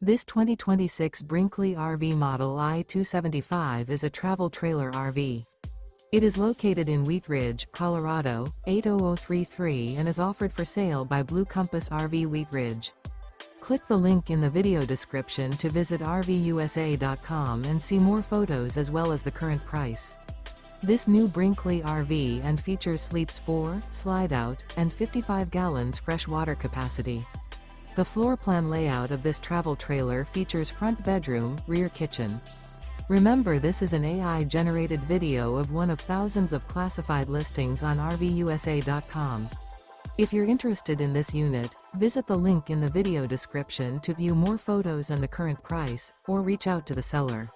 This 2026 Brinkley RV Model I 275 is a travel trailer RV. It is located in Wheat Ridge, Colorado, 80033 and is offered for sale by Blue Compass RV Wheat Ridge. Click the link in the video description to visit RVUSA.com and see more photos as well as the current price. This new Brinkley RV and features sleeps 4, slide-out, and 55 gallons fresh water capacity. The floor plan layout of this travel trailer features front bedroom, rear kitchen. Remember, this is an AI-generated video of one of thousands of classified listings on RVUSA.com. If you're interested in this unit, visit the link in the video description to view more photos and the current price, or reach out to the seller.